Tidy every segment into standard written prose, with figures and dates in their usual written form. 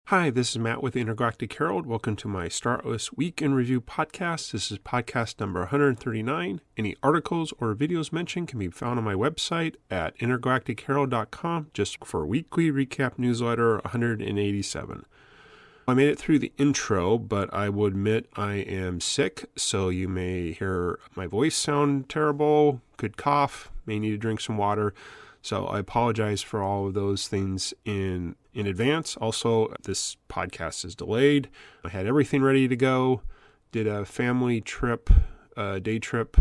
Hi, this is Matt with the Intergalactic Herald. Welcome to my StarOS Week in Review podcast. This is podcast number 139. Any articles or videos mentioned can be found on my website at intergalacticherald.com just for weekly recap newsletter 187. I made it through the intro, but I will admit I am sick, so you may hear my voice sound terrible, could cough, may need to drink some water. So I apologize for all of those things in advance. Also, this podcast is delayed. I had everything ready to go. Did a family trip, day trip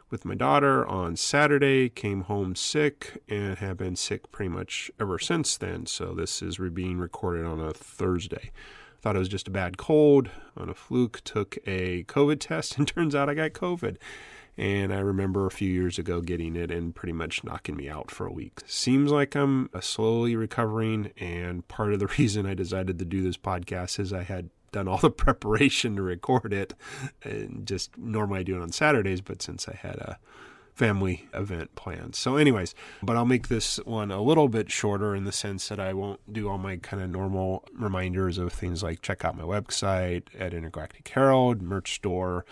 with my daughter on Saturday. Came home sick and have been sick pretty much ever since then. So this is being recorded on a Thursday. Thought it was just a bad cold on a fluke. Took a COVID test and turns out I got COVID. And I remember a few years ago getting it and pretty much knocking me out for a week. Seems like I'm slowly recovering, and part of the reason I decided to do this podcast is I had done all the preparation to record it, and just normally I do it on Saturdays, but since I had a family event planned. So anyways, but I'll make this one a little bit shorter in the sense that I won't do all my kind of normal reminders of things like check out my website at Intergalactic Herald, merch store,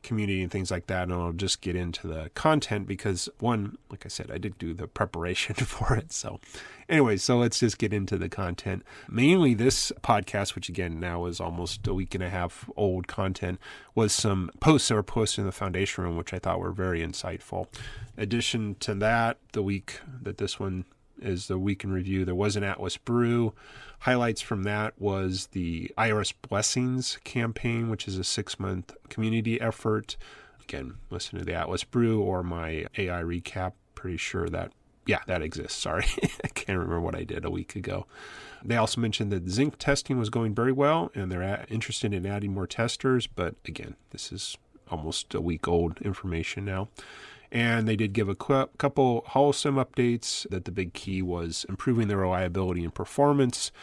community and things like that, and I'll just get into the content because one, like I said, I did do the preparation for it. So anyways, so let's just get into the content. Mainly this podcast, which again now is almost a week and a half old content, was some posts that were posted in the Foundation Room, which I thought were very insightful. Addition to that, the week that this one is the week in review, there was an Atlas Brew. Highlights from that was the IRS Blessings campaign, which is a 6-month community effort. Again, listen to the Atlas Brew or my AI recap. Pretty sure that exists. Sorry, I can't remember what I did a week ago. They also mentioned that Zinc testing was going very well, and they're interested in adding more testers. But again, this is almost a week old information now. And they did give a couple wholesome updates that the big key was improving the reliability and performance,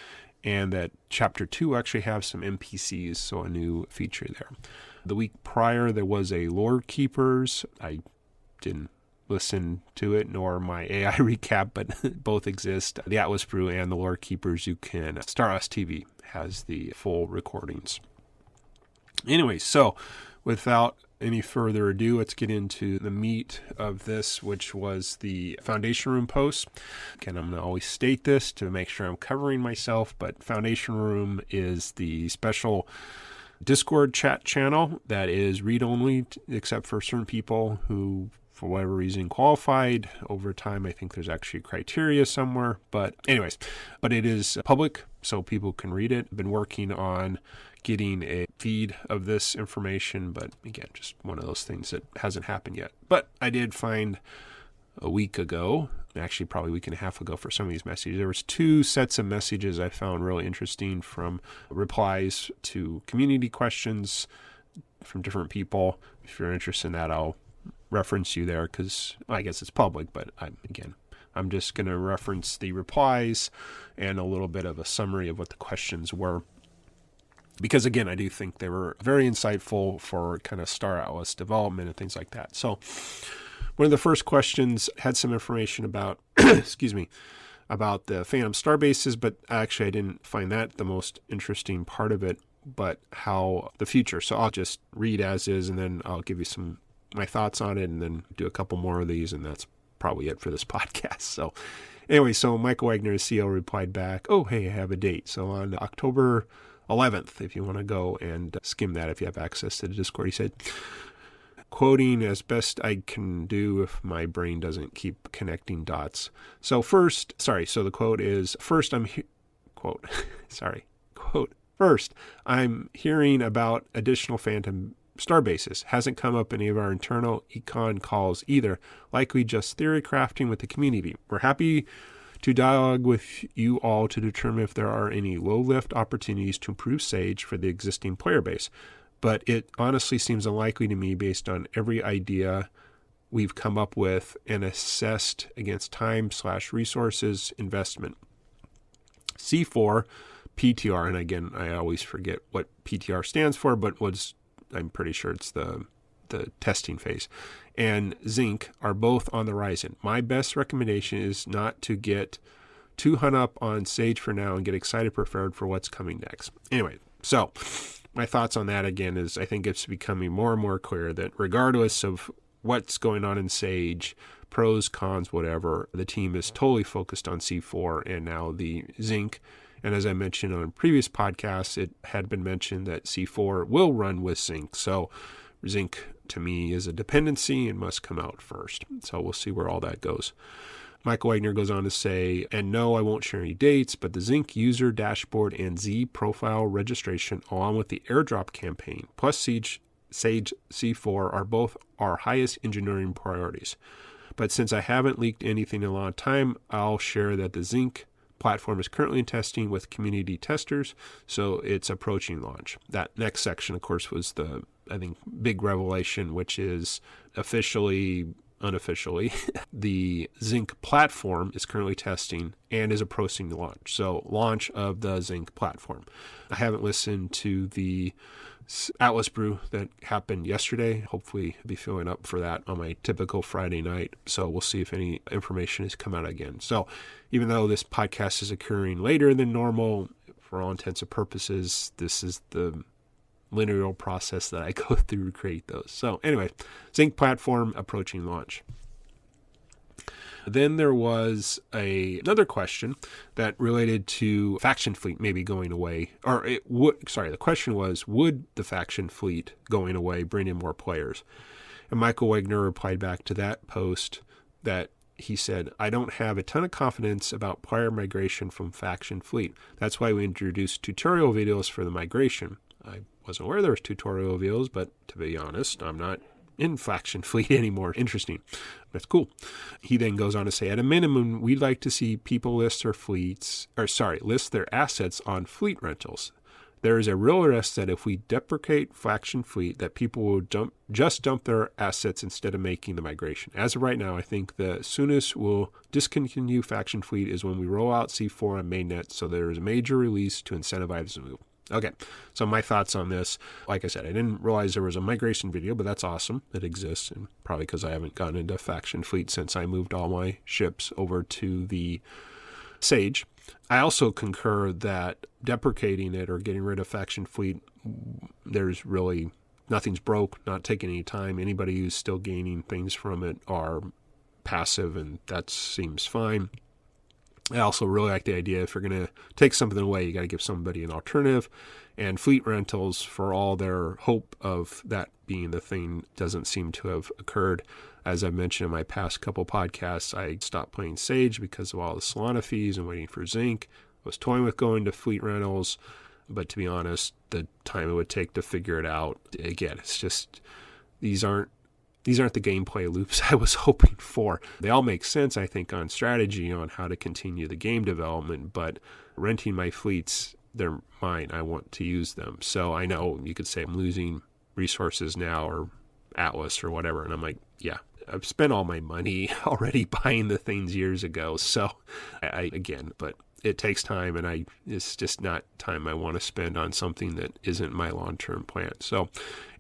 and that Chapter 2 actually have some NPCs, so a new feature there. The week prior, there was a Lore Keepers. I didn't listen to it, nor my AI recap, but both exist. The Atlas Brew and the Lore Keepers, you can. StarOS TV has the full recordings. Anyway, so without any further ado, let's get into the meat of this, which was the Foundation Room post. Again, I'm going to always state this to make sure I'm covering myself, but Foundation Room is the special Discord chat channel that is read-only, except for certain people who, for whatever reason, qualified. Over time, I think there's actually criteria somewhere. But anyways, but it is public, so people can read it. I've been working on getting a feed of this information, but again, just one of those things that hasn't happened yet. But I did find a week ago, actually probably a week and a half ago for some of these messages, there was 2 sets of messages I found really interesting from replies to community questions from different people. If you're interested in that, I'll reference you there because I guess it's public, but I'm just going to reference the replies and a little bit of a summary of what the questions were. Because again, I do think they were very insightful for kind of Star Atlas development and things like that. So one of the first questions had some information about, about the Phantom Star bases, but actually I didn't find that the most interesting part of it, but how the future. So I'll just read as is, and then I'll give you my thoughts on it, and then do a couple more of these, and that's probably it for this podcast. So anyway, so Michael Wagner, the CEO, replied back, oh, hey, I have a date. So on October 11th, if you want to go and skim that if you have access to the Discord, he said, quoting as best I can do if my brain doesn't keep connecting dots. So the quote is, first I'm hearing about additional Phantom Star bases. Hasn't come up any of our internal econ calls either. Likely just theory crafting with the community. We're happy to dialogue with you all to determine if there are any low-lift opportunities to improve Sage for the existing player base. But it honestly seems unlikely to me based on every idea we've come up with and assessed against time/resources investment. C4, PTR, and again, I always forget what PTR stands for, but I'm pretty sure it's the testing phase, and Zinc are both on the horizon. My best recommendation is not to get too hung up on Sage for now and get excited prepared for what's coming next. Anyway, so my thoughts on that again is I think it's becoming more and more clear that regardless of what's going on in Sage, pros, cons, whatever, the team is totally focused on C4 and now the Zynq. And as I mentioned on previous podcasts, it had been mentioned that C4 will run with Zynq. So Zynq to me is a dependency and must come out first. So we'll see where all that goes. Michael Wagner goes on to say, and no, I won't share any dates, but the Zynq user dashboard and Z profile registration, along with the airdrop campaign, plus Sage C4 are both our highest engineering priorities. But since I haven't leaked anything in a long time, I'll share that the Zynq platform is currently in testing with community testers, so it's approaching launch. That next section, of course, was the, I think, big revelation, which is unofficially, the Zynq platform is currently testing and is approaching launch. So launch of the Zynq platform. I haven't listened to the Atlas brew that happened yesterday. Hopefully I'll be filling up for that on my typical Friday night. So we'll see if any information has come out again. So even though this podcast is occurring later than normal, for all intents and purposes, this is the linear process that I go through to create those. So anyway, Zynq platform approaching launch. Then there was another question that related to faction fleet maybe going away, the question was, would the faction fleet going away bring in more players? And Michael Wagner replied back to that post that he said, I don't have a ton of confidence about player migration from faction fleet. That's why we introduced tutorial videos for the migration. I wasn't aware there was tutorial videos, but to be honest, I'm not in faction fleet anymore. Interesting. That's cool. He then goes on to say, at a minimum, we'd like to see people list their assets on fleet rentals. There is a real risk that if we deprecate faction fleet, that people will just dump their assets instead of making the migration. As of right now, I think the soonest we'll discontinue faction fleet is when we roll out C4 on mainnet, so there is a major release to incentivize the move. Okay, so my thoughts on this, like I said, I didn't realize there was a migration video, but that's awesome. It exists, and probably because I haven't gotten into faction fleet since I moved all my ships over to the Sage. I also concur that deprecating it or getting rid of faction fleet, there's really nothing's broke, not taking any time. Anybody who's still gaining things from it are passive, and that seems fine. I also really like the idea if you're going to take something away, you got to give somebody an alternative. And fleet rentals, for all their hope of that being the thing, doesn't seem to have occurred. As I mentioned in my past couple podcasts, I stopped playing Sage because of all the Solana fees and waiting for Zynq. I was toying with going to fleet rentals, but to be honest, the time it would take to figure it out, again, it's just, these aren't the gameplay loops I was hoping for. They all make sense, I think, on strategy on how to continue the game development, but renting my fleets, they're mine. I want to use them. So I know you could say I'm losing resources now or Atlas or whatever. And I'm like, yeah, I've spent all my money already buying the things years ago. So but it takes time, and it's just not time I want to spend on something that isn't my long-term plan. So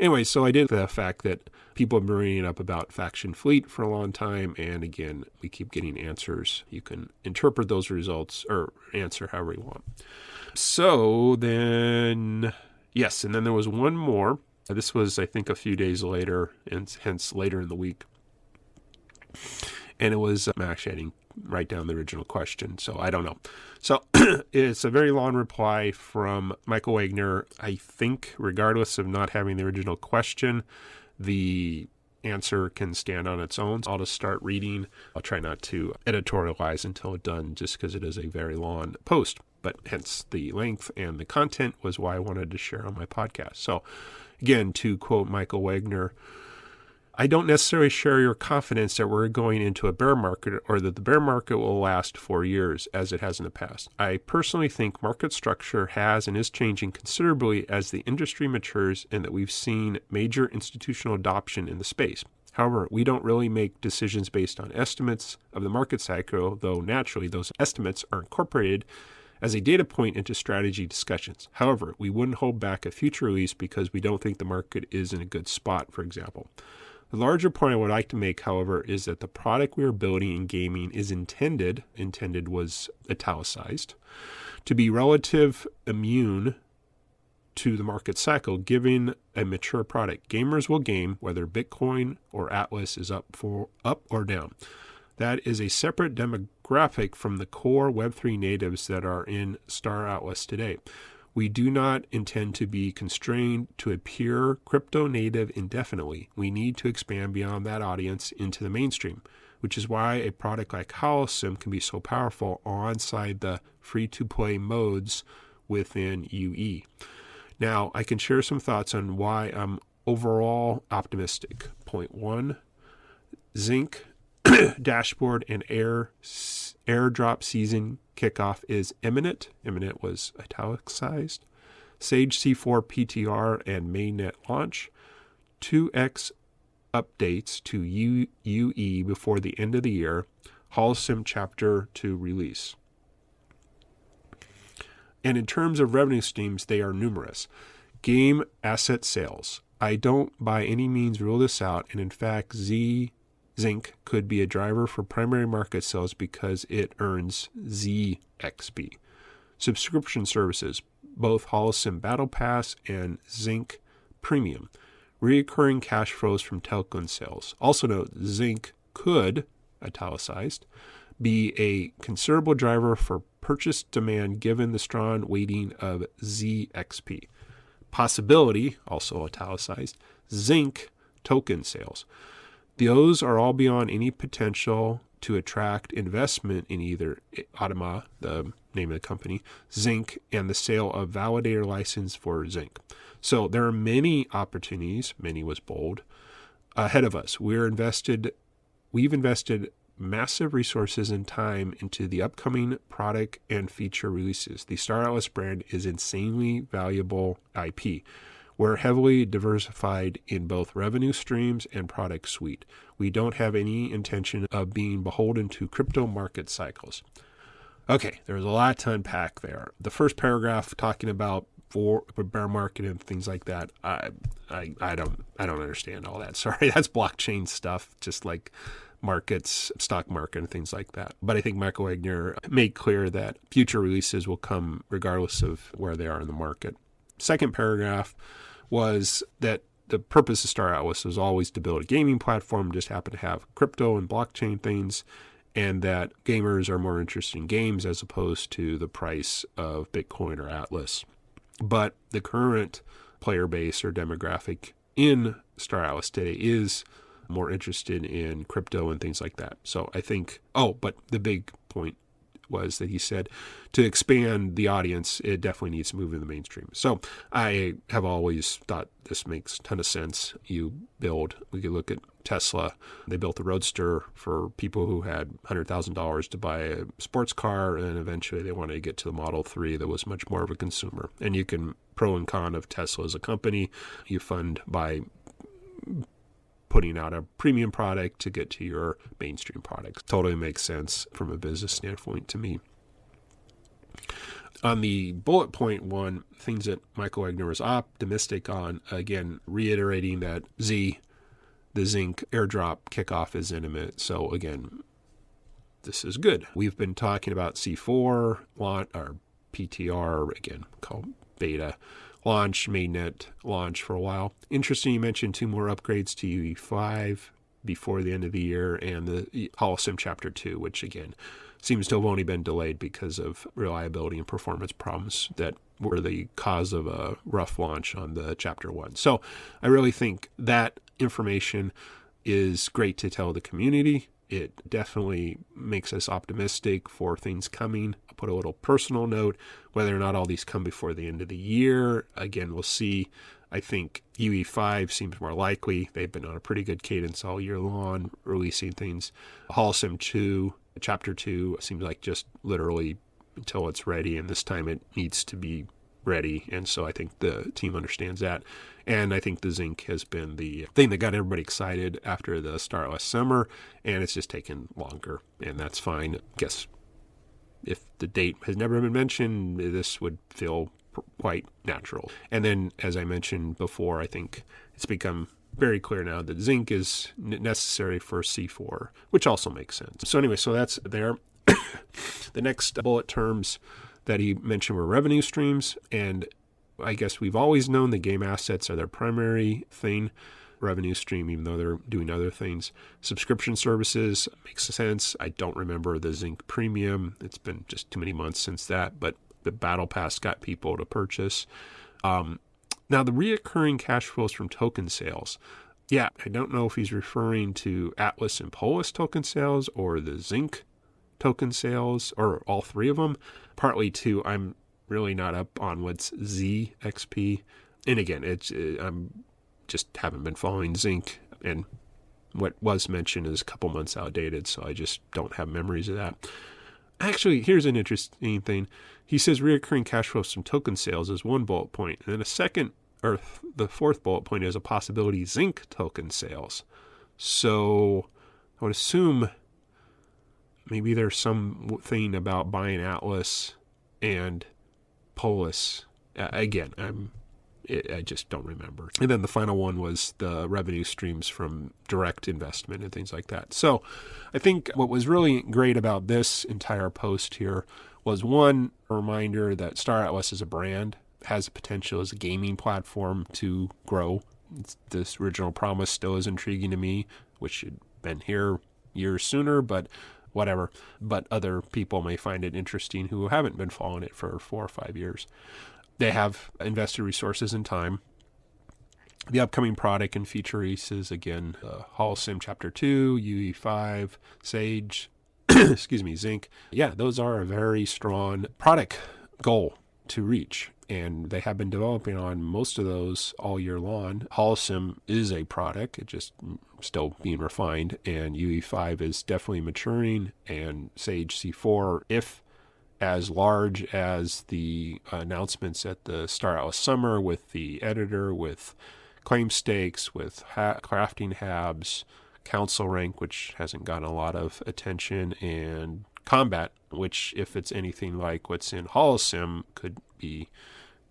anyway, so I did the fact that people have been bringing up about faction fleet for a long time, and again, we keep getting answers. You can interpret those results or answer however you want. So then, yes, and then there was one more. This was, I think, a few days later, and hence later in the week. And it was, actually, I didn't write down the original question, so I don't know. So it's a very long reply from Michael Wagner. I think, regardless of not having the original question, the answer can stand on its own. I'll just start reading. I'll try not to editorialize until it's done, just because it is a very long post. But hence the length and the content was why I wanted to share on my podcast. So again, to quote Michael Wagner, I don't necessarily share your confidence that we're going into a bear market or that the bear market will last 4 years as it has in the past. I personally think market structure has and is changing considerably as the industry matures and that we've seen major institutional adoption in the space. However, we don't really make decisions based on estimates of the market cycle, though naturally those estimates are incorporated as a data point into strategy discussions. However, we wouldn't hold back a future release because we don't think the market is in a good spot, for example. The larger point I would like to make, however, is that the product we are building in gaming is intended was italicized, to be relative immune to the market cycle, giving a mature product. Gamers will game whether Bitcoin or Atlas is up or down. That is a separate demographic from the core Web3 natives that are in Star Atlas today. We do not intend to be constrained to a pure crypto native indefinitely. We need to expand beyond that audience into the mainstream, which is why a product like Holosym can be so powerful alongside the free-to-play modes within UE. Now, I can share some thoughts on why I'm overall optimistic. Point 1, Zinc dashboard and airdrop season kickoff is imminent. Imminent was italicized. Sage C4 PTR and mainnet launch. 2x updates to UE before the end of the year. Holosym Chapter 2 release. And in terms of revenue streams, they are numerous. Game asset sales. I don't by any means rule this out, and in fact, Zinc could be a driver for primary market sales because it earns ZXP. Subscription services, both Holosym Battle Pass and Zinc Premium. Recurring cash flows from token sales. Also note, Zinc could, italicized, be a considerable driver for purchase demand given the strong weighting of ZXP. Possibility, also italicized, Zinc token sales. Those are all beyond any potential to attract investment in either Audema, the name of the company, Zinc, and the sale of validator license for Zinc. So there are many opportunities, many was bold, ahead of us. We've invested massive resources and time into the upcoming product and feature releases. The Star Atlas brand is insanely valuable IP. We're heavily diversified in both revenue streams and product suite. We don't have any intention of being beholden to crypto market cycles. Okay, there's a lot to unpack there. The first paragraph talking about for bear market and things like that, I don't understand all that. Sorry, that's blockchain stuff, just like markets, stock market, and things like that. But I think Michael Wagner made clear that future releases will come regardless of where they are in the market. Second paragraph was that the purpose of Star Atlas was always to build a gaming platform, just happen to have crypto and blockchain things, and that gamers are more interested in games as opposed to the price of Bitcoin or Atlas. But the current player base or demographic in Star Atlas today is more interested in crypto and things like that. So I think, but the big point was that he said to expand the audience, it definitely needs to move in the mainstream. So I have always thought this makes a ton of sense. We could look at Tesla. They built the Roadster for people who had $100,000 to buy a sports car, and eventually they wanted to get to the Model 3 that was much more of a consumer. And you can pro and con of Tesla as a company. You fund by putting out a premium product to get to your mainstream product. Totally makes sense from a business standpoint to me. On the bullet point 1, things that Michael Wagner was optimistic on, again, reiterating that the Zinc airdrop kickoff is imminent. So again, this is good. We've been talking about C4, or PTR, again, called beta, launch, mainnet launch for a while. Interesting, you mentioned 2 more upgrades to UE5 before the end of the year and the Holosym Chapter 2, which again seems to have only been delayed because of reliability and performance problems that were the cause of a rough launch on the Chapter 1. So I really think that information is great to tell the community. It definitely makes us optimistic for things coming. I'll put a little personal note, whether or not all these come before the end of the year. Again, we'll see. I think UE5 seems more likely. They've been on a pretty good cadence all year long, releasing things. Holosym 2, Chapter 2 seems like just literally until it's ready, and this time it needs to be ready. And so I think the team understands that. And I think the Zinc has been the thing that got everybody excited after the Star Atlas summer, and it's just taken longer, and that's fine. I guess if the date has never been mentioned, this would feel quite natural. And then, as I mentioned before, I think it's become very clear now that zinc is necessary for C4, which also makes sense. So anyway, so that's there. The next bullet terms that he mentioned were revenue streams, and I guess we've always known the game assets are their primary thing. Revenue stream, even though they're doing other things. Subscription services makes sense. I don't remember the Zinc Premium. It's been just too many months since that, but the Battle Pass got people to purchase. Now, the reoccurring cash flows from token sales. Yeah, I don't know if he's referring to Atlas and Polis token sales or the Zinc token sales or all three of them. Partly, too, I'm really not up on what's ZXP. And again, I'm just haven't been following Zinc, and what was mentioned is a couple months outdated, so I just don't have memories of that. Actually, here's an interesting thing. He says reoccurring cash flows from token sales is one bullet point, and then the fourth bullet point is a possibility Zinc token sales. So I would assume maybe there's something about buying Atlas and Polis. Again, I just don't remember. And then the final one was the revenue streams from direct investment and things like that. So I think what was really great about this entire post here was, one, a reminder that Star Atlas is a brand, has the potential as a gaming platform to grow. This original promise still is intriguing to me, which had been here years sooner, but whatever. But other people may find it interesting who haven't been following it for 4 or 5 years. They have invested resources and time. The upcoming product and feature releases, again, Holocim Chapter 2, UE5, Sage, Zinc. Yeah, those are a very strong product goal to reach. And they have been developing on most of those all year long. Holocim is a product. It's just still being refined. And UE5 is definitely maturing. And Sage C4, if as large as the announcements at the Star Atlas Summer with the editor, with claim stakes, with crafting habs, council rank, which hasn't gotten a lot of attention, and combat, which, if it's anything like what's in Holocim, could be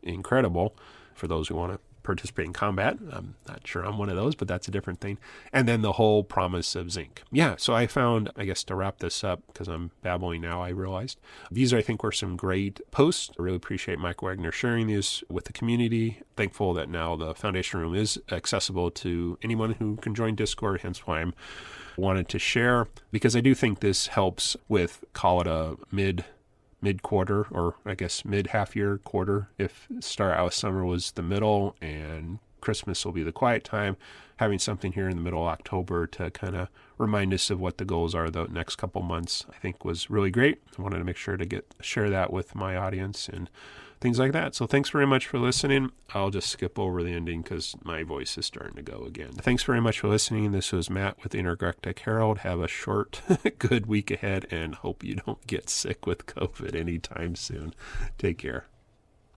incredible for those who want to participate in combat. I'm not sure I'm one of those, but that's a different thing. And then the whole promise of Zinc. Yeah, so I found, I guess to wrap this up, because I'm babbling now, I realized, these I think were some great posts. I really appreciate Mike Wagner sharing these with the community. Thankful that now the Foundation Room is accessible to anyone who can join Discord, hence why I'm wanted to share, because I do think this helps with, call it a mid-quarter, or I guess mid-half-year quarter, if Star Atlas Summer was the middle and Christmas will be the quiet time. Having something here in the middle of October to kind of remind us of what the goals are the next couple months, I think was really great. I wanted to make sure to share that with my audience and things like that. So thanks very much for listening. I'll just skip over the ending because my voice is starting to go again. Thanks very much for listening. This was Matt with the Intergalactic Herald. Have a short, good week ahead, and hope you don't get sick with COVID anytime soon. Take care.